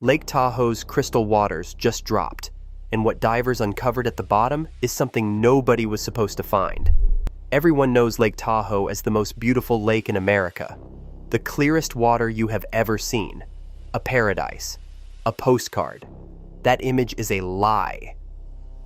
Lake Tahoe's crystal waters just dropped, and what divers uncovered at the bottom is something nobody was supposed to find. Everyone knows Lake Tahoe as the most beautiful lake in America, the clearest water you have ever seen, a paradise, a postcard. That image is a lie.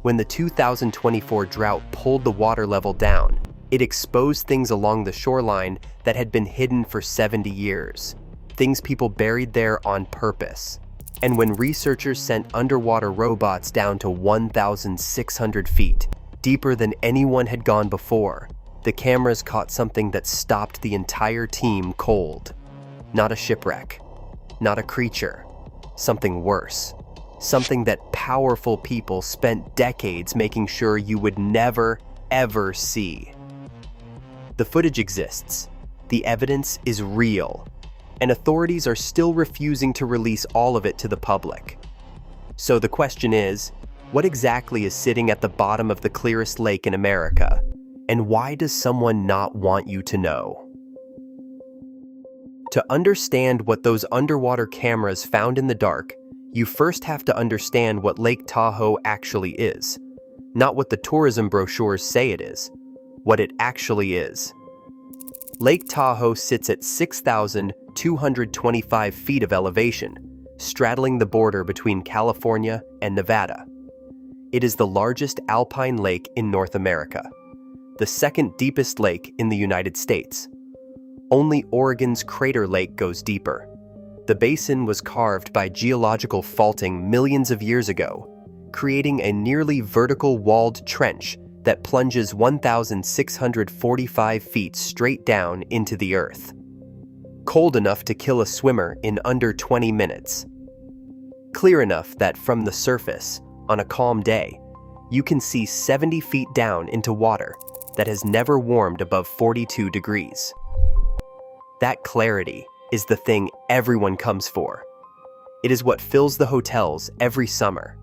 When the 2024 drought pulled the water level down, it exposed things along the shoreline that had been hidden for 70 years, things people buried there on purpose. And when researchers sent underwater robots down to 1,600 feet, deeper than anyone had gone before, the cameras caught something that stopped the entire team cold. Not a shipwreck, not a creature, something worse. Something that powerful people spent decades making sure you would never, ever see. The footage exists. The evidence is real. And authorities are still refusing to release all of it to the public. So the question is, what exactly is sitting at the bottom of the clearest lake in America? And why does someone not want you to know? To understand what those underwater cameras found in the dark, you first have to understand what Lake Tahoe actually is. Not what the tourism brochures say it is, what it actually is. Lake Tahoe sits at 6,225 feet of elevation, straddling the border between California and Nevada. It is the largest alpine lake in North America, the second deepest lake in the United States. Only Oregon's Crater Lake goes deeper. The basin was carved by geological faulting millions of years ago, creating a nearly vertical walled trench that plunges 1,645 feet straight down into the earth. Cold enough to kill a swimmer in under 20 minutes. Clear enough that from the surface, on a calm day, you can see 70 feet down into water that has never warmed above 42 degrees. That clarity is the thing everyone comes for. It is what fills the hotels every summer.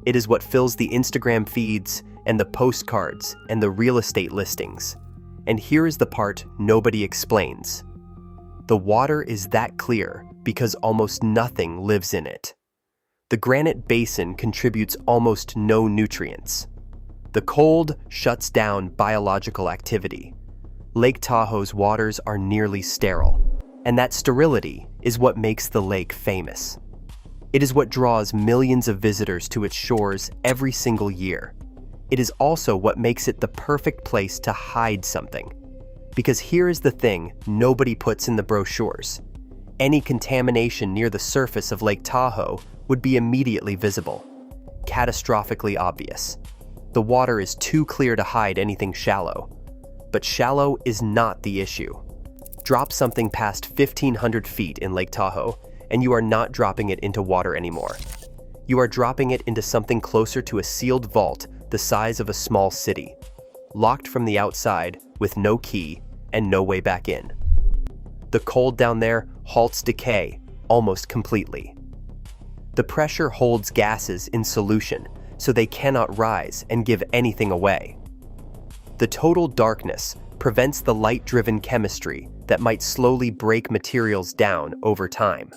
It is what fills the Instagram feeds and the postcards and the real estate listings. And here is the part nobody explains. The water is that clear because almost nothing lives in it. The granite basin contributes almost no nutrients. The cold shuts down biological activity. Lake Tahoe's waters are nearly sterile. And that sterility is what makes the lake famous. It is what draws millions of visitors to its shores every single year. It is also what makes it the perfect place to hide something. Because here is the thing nobody puts in the brochures. Any contamination near the surface of Lake Tahoe would be immediately visible, catastrophically obvious. The water is too clear to hide anything shallow. But shallow is not the issue. Drop something past 1,500 feet in Lake Tahoe, and you are not dropping it into water anymore. You are dropping it into something closer to a sealed vault the size of a small city, locked from the outside with no key and no way back in. The cold down there halts decay almost completely. The pressure holds gases in solution so they cannot rise and give anything away. The total darkness prevents the light-driven chemistry that might slowly break materials down over time.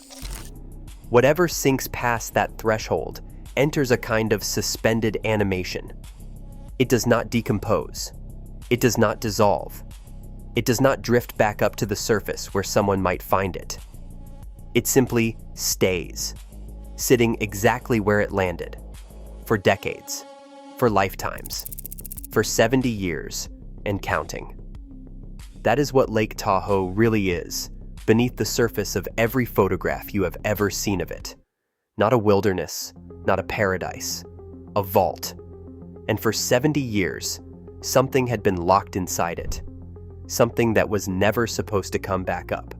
Whatever sinks past that threshold enters a kind of suspended animation. It does not decompose. It does not dissolve. It does not drift back up to the surface where someone might find it. It simply stays, sitting exactly where it landed, for decades, for lifetimes, for 70 years and counting. That is what Lake Tahoe really is, beneath the surface of every photograph you have ever seen of it. Not a wilderness, not a paradise, a vault. And for 70 years, something had been locked inside it. Something that was never supposed to come back up.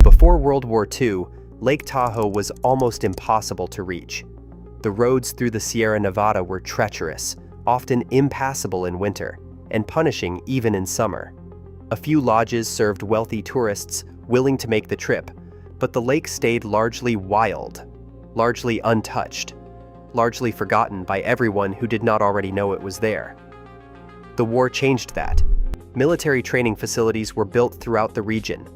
Before World War II, Lake Tahoe was almost impossible to reach. The roads through the Sierra Nevada were treacherous, often impassable in winter, and punishing even in summer. A few lodges served wealthy tourists willing to make the trip, but the lake stayed largely wild, largely untouched, largely forgotten by everyone who did not already know it was there. The war changed that. Military training facilities were built throughout the region.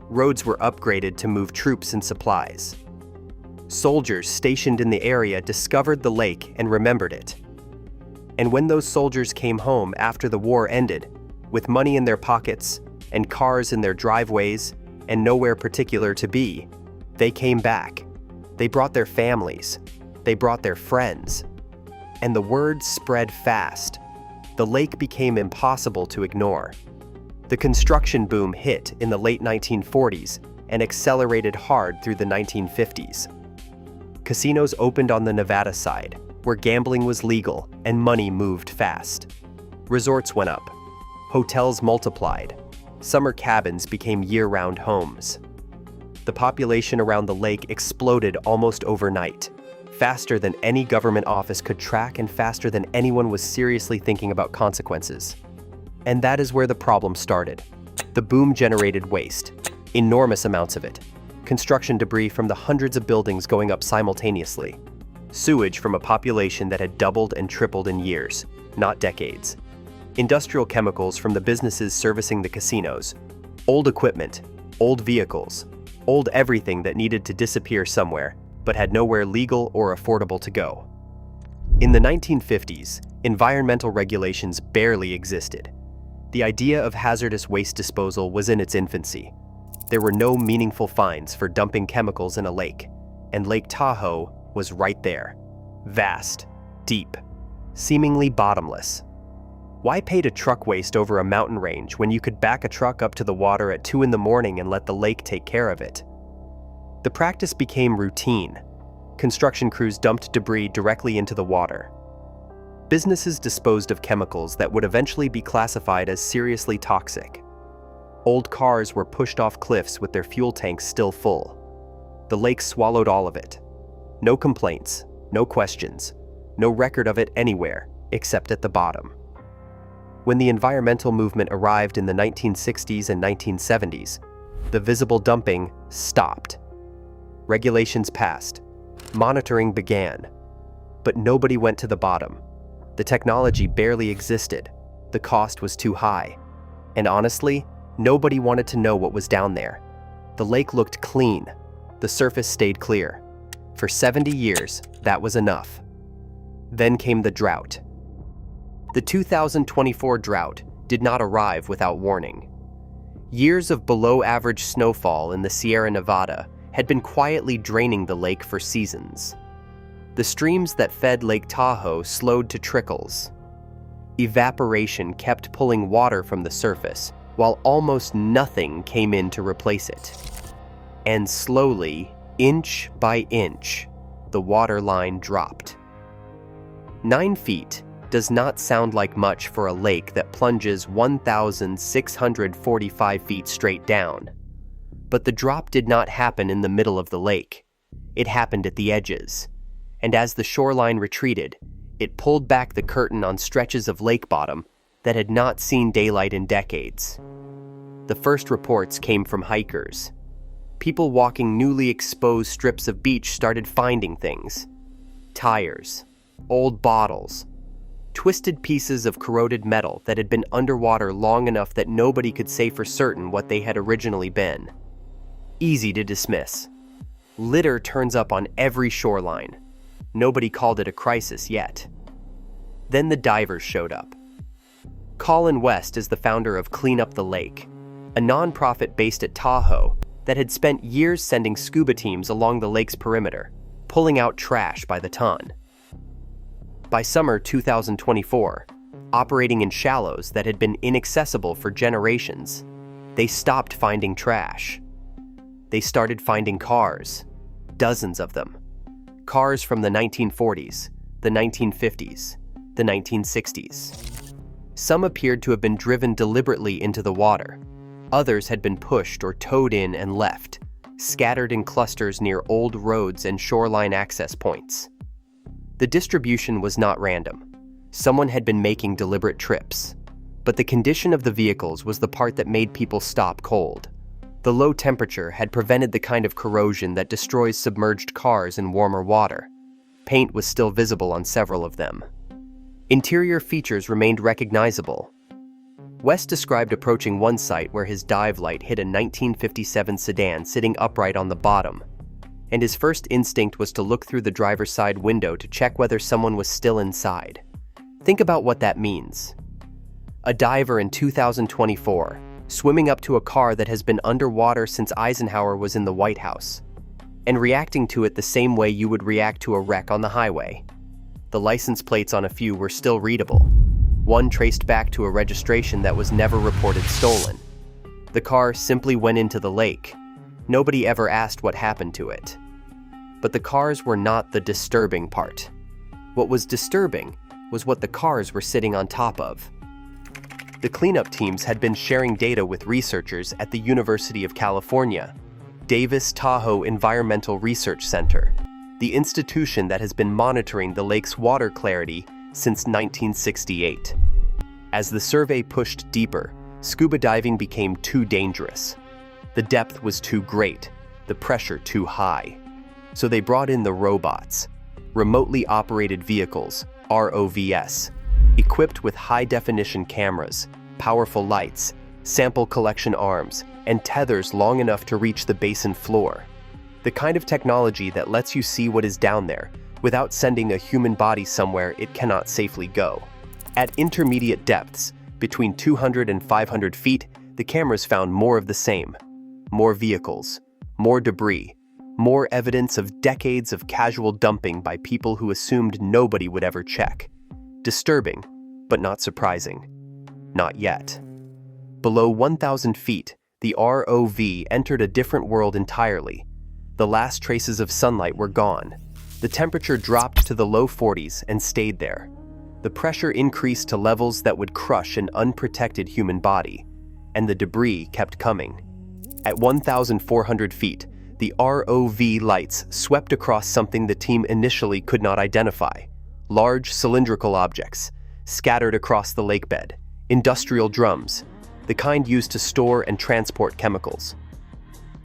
Roads were upgraded to move troops and supplies. Soldiers stationed in the area discovered the lake and remembered it. And when those soldiers came home after the war ended, with money in their pockets and cars in their driveways and nowhere particular to be, they came back. They brought their families. They brought their friends. And the word spread fast. The lake became impossible to ignore. The construction boom hit in the late 1940s and accelerated hard through the 1950s. Casinos opened on the Nevada side, where gambling was legal and money moved fast. Resorts went up. Hotels multiplied. Summer cabins became year-round homes. The population around the lake exploded almost overnight, faster than any government office could track and faster than anyone was seriously thinking about consequences. And that is where the problem started. The boom generated waste, enormous amounts of it. Construction debris from the hundreds of buildings going up simultaneously. Sewage from a population that had doubled and tripled in years, not decades. Industrial chemicals from the businesses servicing the casinos. Old equipment, old vehicles, old everything that needed to disappear somewhere, but had nowhere legal or affordable to go. In the 1950s, environmental regulations barely existed. The idea of hazardous waste disposal was in its infancy. There were no meaningful fines for dumping chemicals in a lake, and Lake Tahoe was right there. Vast, deep, seemingly bottomless. Why pay to truck waste over a mountain range when you could back a truck up to the water at 2 in the morning and let the lake take care of it? The practice became routine. Construction crews dumped debris directly into the water. Businesses disposed of chemicals that would eventually be classified as seriously toxic. Old cars were pushed off cliffs with their fuel tanks still full. The lake swallowed all of it. No complaints, no questions, no record of it anywhere except at the bottom. When the environmental movement arrived in the 1960s and 1970s, the visible dumping stopped. Regulations passed. Monitoring began. But nobody went to the bottom. The technology barely existed. The cost was too high. And honestly, nobody wanted to know what was down there. The lake looked clean. The surface stayed clear. For 70 years, that was enough. Then came the drought. The 2024 drought did not arrive without warning. Years of below-average snowfall in the Sierra Nevada had been quietly draining the lake for seasons. The streams that fed Lake Tahoe slowed to trickles. Evaporation kept pulling water from the surface, while almost nothing came in to replace it. And slowly, inch by inch, the water line dropped. 9 feet does not sound like much for a lake that plunges 1,645 feet straight down. But the drop did not happen in the middle of the lake. It happened at the edges. And as the shoreline retreated, it pulled back the curtain on stretches of lake bottom that had not seen daylight in decades. The first reports came from hikers. People walking newly exposed strips of beach started finding things. Tires, old bottles, twisted pieces of corroded metal that had been underwater long enough that nobody could say for certain what they had originally been. Easy to dismiss. Litter turns up on every shoreline. Nobody called it a crisis yet. Then the divers showed up. Colin West is the founder of Clean Up the Lake, a nonprofit based at Tahoe that had spent years sending scuba teams along the lake's perimeter, pulling out trash by the ton. By summer 2024, operating in shallows that had been inaccessible for generations, they stopped finding trash. They started finding cars, dozens of them. Cars from the 1940s, the 1950s, the 1960s. Some appeared to have been driven deliberately into the water. Others had been pushed or towed in and left, scattered in clusters near old roads and shoreline access points. The distribution was not random. Someone had been making deliberate trips. But the condition of the vehicles was the part that made people stop cold. The low temperature had prevented the kind of corrosion that destroys submerged cars in warmer water. Paint was still visible on several of them. Interior features remained recognizable. West described approaching one site where his dive light hit a 1957 sedan sitting upright on the bottom, and his first instinct was to look through the driver's side window to check whether someone was still inside. Think about what that means. A diver in 2024, swimming up to a car that has been underwater since Eisenhower was in the White House, and reacting to it the same way you would react to a wreck on the highway. The license plates on a few were still readable. One traced back to a registration that was never reported stolen. The car simply went into the lake. Nobody ever asked what happened to it. But the cars were not the disturbing part. What was disturbing was what the cars were sitting on top of. The cleanup teams had been sharing data with researchers at the University of California, Lake Tahoe Environmental Research Center, the institution that has been monitoring the lake's water clarity since 1968. As the survey pushed deeper, scuba diving became too dangerous. The depth was too great, the pressure too high. So they brought in the robots, remotely operated vehicles, ROVs, equipped with high-definition cameras, powerful lights, sample collection arms, and tethers long enough to reach the basin floor. The kind of technology that lets you see what is down there without sending a human body somewhere it cannot safely go. At intermediate depths, between 200 and 500 feet, the cameras found more of the same. More vehicles, more debris, more evidence of decades of casual dumping by people who assumed nobody would ever check. Disturbing, but not surprising. Not yet. Below 1,000 feet, the ROV entered a different world entirely. The last traces of sunlight were gone. The temperature dropped to the low 40s and stayed there. The pressure increased to levels that would crush an unprotected human body, and the debris kept coming. At 1,400 feet, the ROV lights swept across something the team initially could not identify. Large cylindrical objects, scattered across the lakebed, industrial drums, the kind used to store and transport chemicals.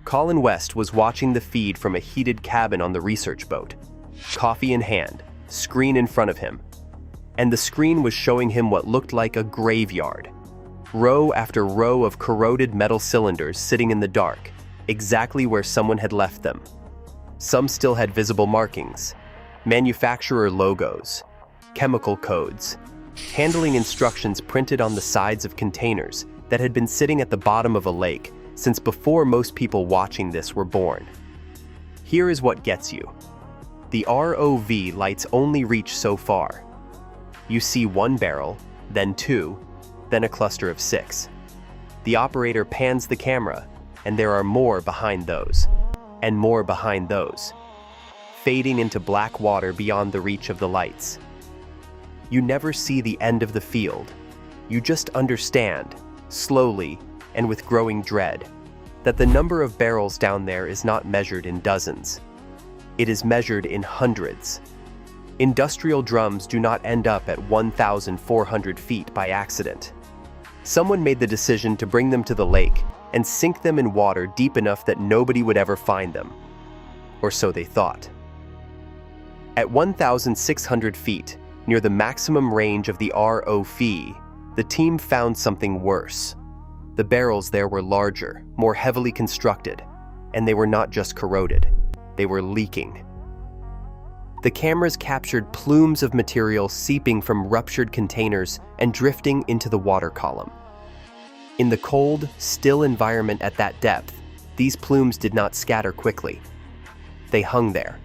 Colin West was watching the feed from a heated cabin on the research boat, coffee in hand, screen in front of him. And the screen was showing him what looked like a graveyard. Row after row of corroded metal cylinders sitting in the dark, exactly where someone had left them. Some still had visible markings, manufacturer logos, chemical codes, handling instructions printed on the sides of containers that had been sitting at the bottom of a lake since before most people watching this were born. Here is what gets you. The ROV lights only reach so far. You see one barrel, then two, then a cluster of 6. The operator pans the camera, and there are more behind those, and more behind those, fading into black water beyond the reach of the lights. You never see the end of the field. You just understand, slowly and with growing dread, that the number of barrels down there is not measured in dozens. It is measured in hundreds. Industrial drums do not end up at 1,400 feet by accident. Someone made the decision to bring them to the lake and sink them in water deep enough that nobody would ever find them. Or so they thought. At 1,600 feet, near the maximum range of the ROV, the team found something worse. The barrels there were larger, more heavily constructed, and they were not just corroded, they were leaking. The cameras captured plumes of material seeping from ruptured containers and drifting into the water column. In the cold, still environment at that depth, these plumes did not scatter quickly. They hung there.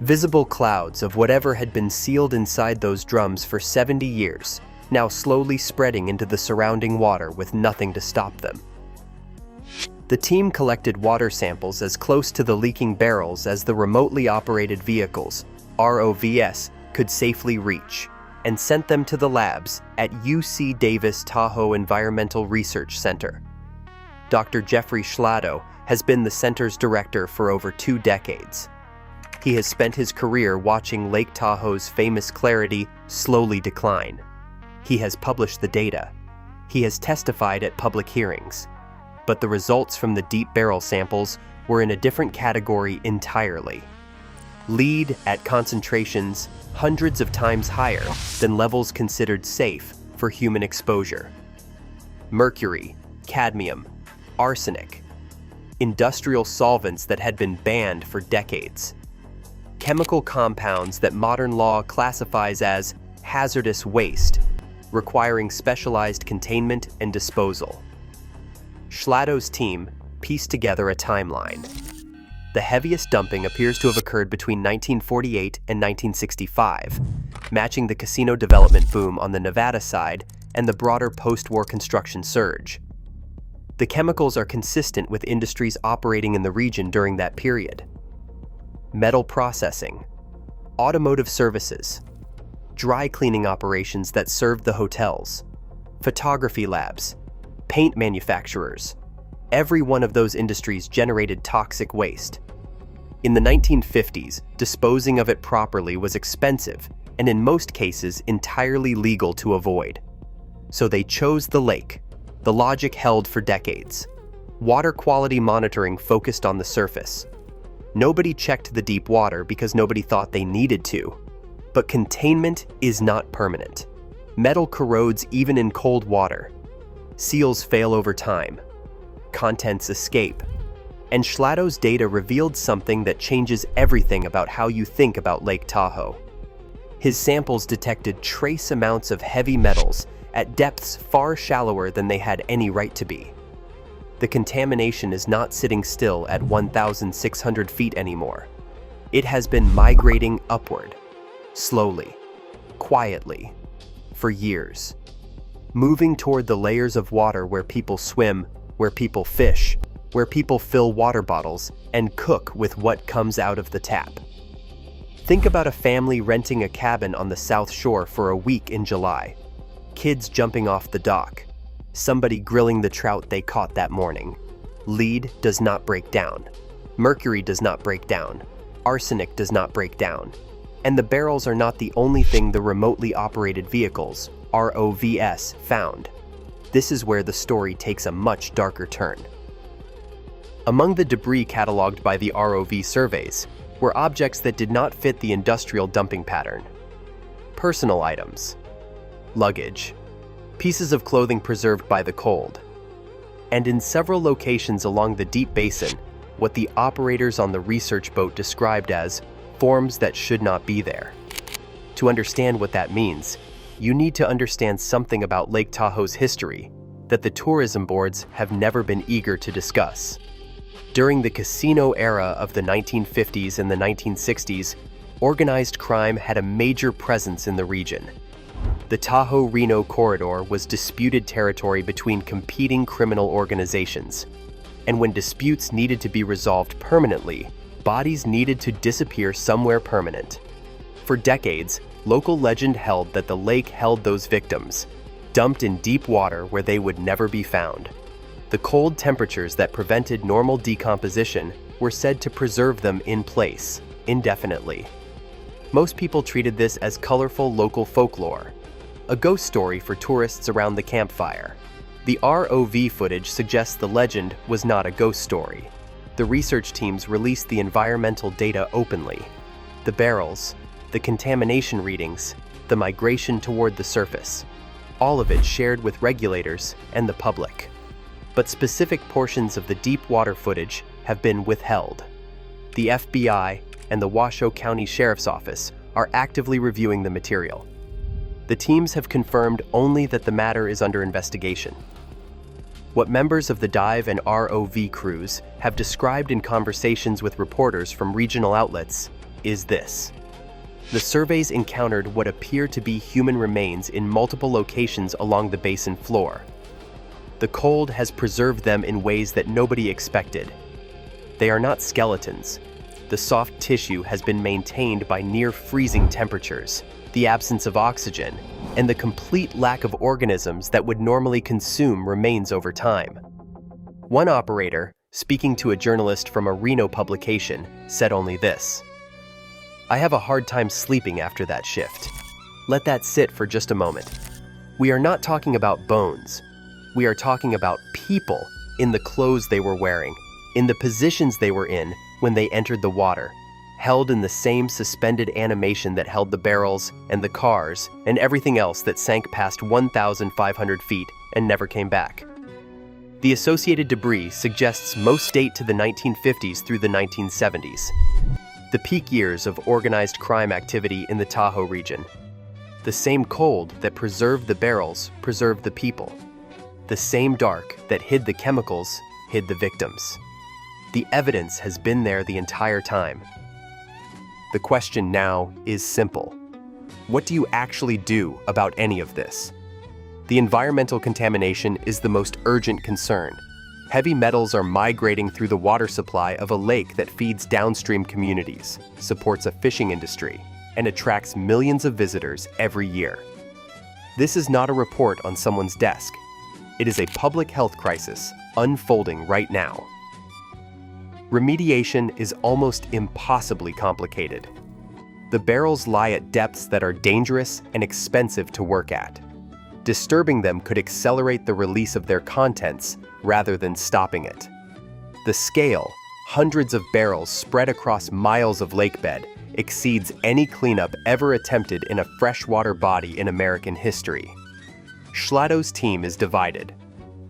Visible clouds of whatever had been sealed inside those drums for 70 years, now slowly spreading into the surrounding water with nothing to stop them. The team collected water samples as close to the leaking barrels as the remotely operated vehicles, ROVs, could safely reach, and sent them to the labs at UC Davis Tahoe Environmental Research Center. Dr. Jeffrey Schlado has been the center's director for over 2 decades. He has spent his career watching Lake Tahoe's famous clarity slowly decline. He has published the data. He has testified at public hearings. But the results from the deep barrel samples were in a different category entirely. Lead at concentrations hundreds of times higher than levels considered safe for human exposure. Mercury, cadmium, arsenic. industrial solvents that had been banned for decades, chemical compounds that modern law classifies as hazardous waste, requiring specialized containment and disposal. Schlado's team pieced together a timeline. The heaviest dumping appears to have occurred between 1948 and 1965, matching the casino development boom on the Nevada side and the broader post-war construction surge. The chemicals are consistent with industries operating in the region during that period. Metal processing, automotive services, dry cleaning operations that served the hotels, photography labs, paint manufacturers. Every one of those industries generated toxic waste. In the 1950s, disposing of it properly was expensive and in most cases entirely legal to avoid. So they chose the lake. The logic held for decades. Water quality monitoring focused on the surface. Nobody checked the deep water because nobody thought they needed to. But containment is not permanent. Metal corrodes even in cold water. Seals fail over time. Contents escape. And Schlado's data revealed something that changes everything about how you think about Lake Tahoe. His samples detected trace amounts of heavy metals at depths far shallower than they had any right to be. The contamination is not sitting still at 1,600 feet anymore. It has been migrating upward, slowly, quietly, for years, moving toward the layers of water where people swim, where people fish, where people fill water bottles and cook with what comes out of the tap. Think about a family renting a cabin on the South Shore for a week in July. Kids jumping off the dock. Somebody grilling the trout they caught that morning. Lead does not break down. Mercury does not break down. Arsenic does not break down. And the barrels are not the only thing the remotely operated vehicles, ROVs, found. This is where the story takes a much darker turn. Among the debris cataloged by the ROV surveys were objects that did not fit the industrial dumping pattern. Personal items, luggage, pieces of clothing preserved by the cold, and in several locations along the deep basin, what the operators on the research boat described as forms that should not be there. To understand what that means, you need to understand something about Lake Tahoe's history that the tourism boards have never been eager to discuss. During the casino era of the 1950s and the 1960s, organized crime had a major presence in the region. The Tahoe-Reno corridor was disputed territory between competing criminal organizations, and when disputes needed to be resolved permanently, bodies needed to disappear somewhere permanent. For decades, local legend held that the lake held those victims, dumped in deep water where they would never be found. The cold temperatures that prevented normal decomposition were said to preserve them in place, indefinitely. Most people treated this as colorful local folklore, a ghost story for tourists around the campfire. The ROV footage suggests the legend was not a ghost story. The research teams released the environmental data openly. The barrels, the contamination readings, the migration toward the surface. All of it shared with regulators and the public. But specific portions of the deep water footage have been withheld. The FBI and the Washoe County Sheriff's Office are actively reviewing the material. The teams have confirmed only that the matter is under investigation. What members of the dive and ROV crews have described in conversations with reporters from regional outlets is this. The surveys encountered what appear to be human remains in multiple locations along the basin floor. The cold has preserved them in ways that nobody expected. They are not skeletons. The soft tissue has been maintained by near-freezing temperatures, the absence of oxygen, and the complete lack of organisms that would normally consume remains over time. One operator, speaking to a journalist from a Reno publication, said only this: "I have a hard time sleeping after that shift. Let that sit for just a moment. We are not talking about bones. We are talking about people in the clothes they were wearing, in the positions they were in when they entered the water, held in the same suspended animation that held the barrels and the cars and everything else that sank past 1,500 feet and never came back. The associated debris suggests most date to the 1950s through the 1970s, the peak years of organized crime activity in the Tahoe region. The same cold that preserved the barrels preserved the people. The same dark that hid the chemicals hid the victims. The evidence has been there the entire time. The question now is simple. What do you actually do about any of this? The environmental contamination is the most urgent concern. Heavy metals are migrating through the water supply of a lake that feeds downstream communities, supports a fishing industry, and attracts millions of visitors every year. This is not a report on someone's desk. It is a public health crisis unfolding right now. Remediation is almost impossibly complicated. The barrels lie at depths that are dangerous and expensive to work at. Disturbing them could accelerate the release of their contents rather than stopping it. The scale, hundreds of barrels spread across miles of lakebed, exceeds any cleanup ever attempted in a freshwater body in American history. Schlado's team is divided.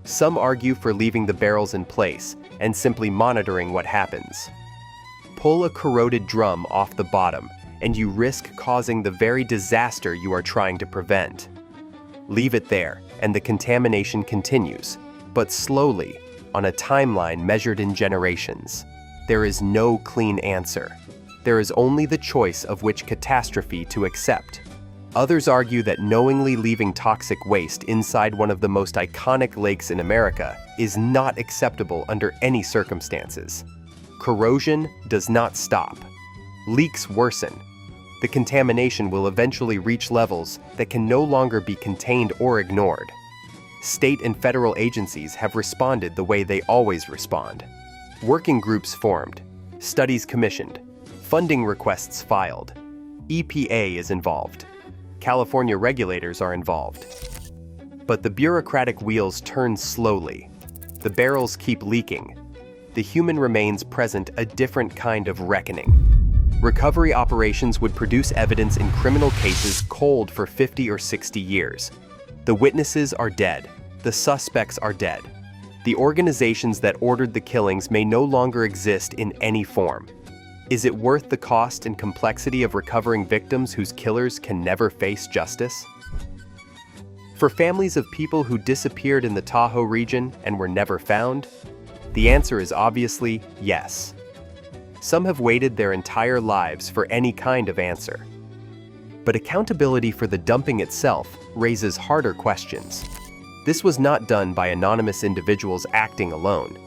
Some argue for leaving the barrels in place and simply monitoring what happens. Pull a corroded drum off the bottom, and you risk causing the very disaster you are trying to prevent. Leave it there, and the contamination continues, but slowly, on a timeline measured in generations. There is no clean answer. There is only the choice of which catastrophe to accept. Others argue that knowingly leaving toxic waste inside one of the most iconic lakes in America is not acceptable under any circumstances. Corrosion does not stop. Leaks worsen. The contamination will eventually reach levels that can no longer be contained or ignored. State and federal agencies have responded the way they always respond. Working groups formed, studies commissioned, funding requests filed. EPA is involved. California regulators are involved. But the bureaucratic wheels turn slowly. The barrels keep leaking. The human remains present a different kind of reckoning. Recovery operations would produce evidence in criminal cases cold for 50 or 60 years. The witnesses are dead. The suspects are dead. The organizations that ordered the killings may no longer exist in any form. Is it worth the cost and complexity of recovering victims whose killers can never face justice? For families of people who disappeared in the Tahoe region and were never found, the answer is obviously yes. Some have waited their entire lives for any kind of answer. But accountability for the dumping itself raises harder questions. This was not done by anonymous individuals acting alone.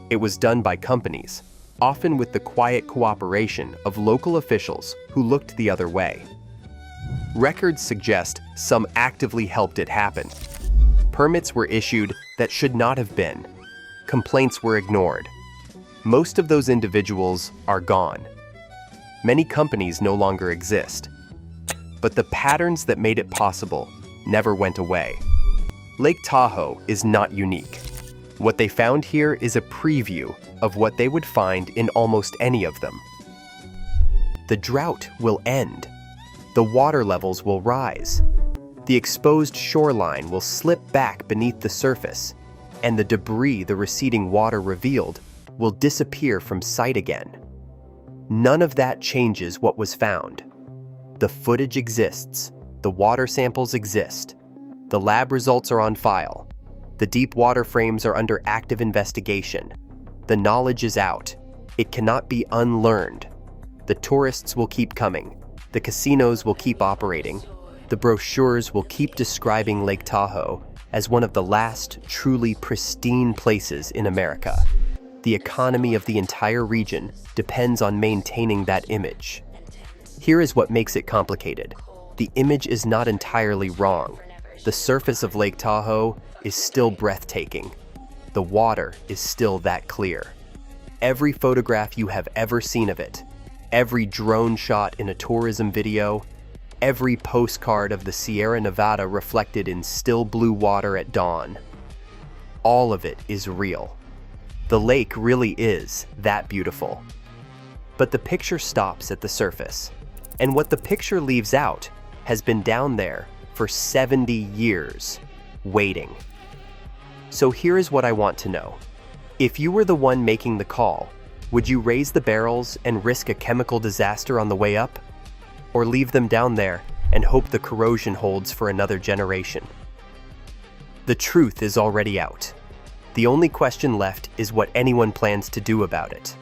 It was done by companies, often with the quiet cooperation of local officials who looked the other way. Records suggest some actively helped it happen. Permits were issued that should not have been. Complaints were ignored. Most of those individuals are gone. Many companies no longer exist. But the patterns that made it possible never went away. Lake Tahoe is not unique. What they found here is a preview of what they would find in almost any of them. The drought will end. The water levels will rise. The exposed shoreline will slip back beneath the surface, and the debris the receding water revealed will disappear from sight again. None of that changes what was found. The footage exists. The water samples exist. The lab results are on file. The deep water frames are under active investigation. The knowledge is out. It cannot be unlearned. The tourists will keep coming. The casinos will keep operating. The brochures will keep describing Lake Tahoe as one of the last truly pristine places in America. The economy of the entire region depends on maintaining that image. Here is what makes it complicated. The image is not entirely wrong. The surface of Lake Tahoe is still breathtaking. The water is still that clear. Every photograph you have ever seen of it, every drone shot in a tourism video, every postcard of the Sierra Nevada reflected in still blue water at dawn, all of it is real. The lake really is that beautiful. But the picture stops at the surface, and what the picture leaves out has been down there for 70 years, waiting. So here is what I want to know. If you were the one making the call, would you raise the barrels and risk a chemical disaster on the way up? Or leave them down there and hope the corrosion holds for another generation? The truth is already out. The only question left is what anyone plans to do about it.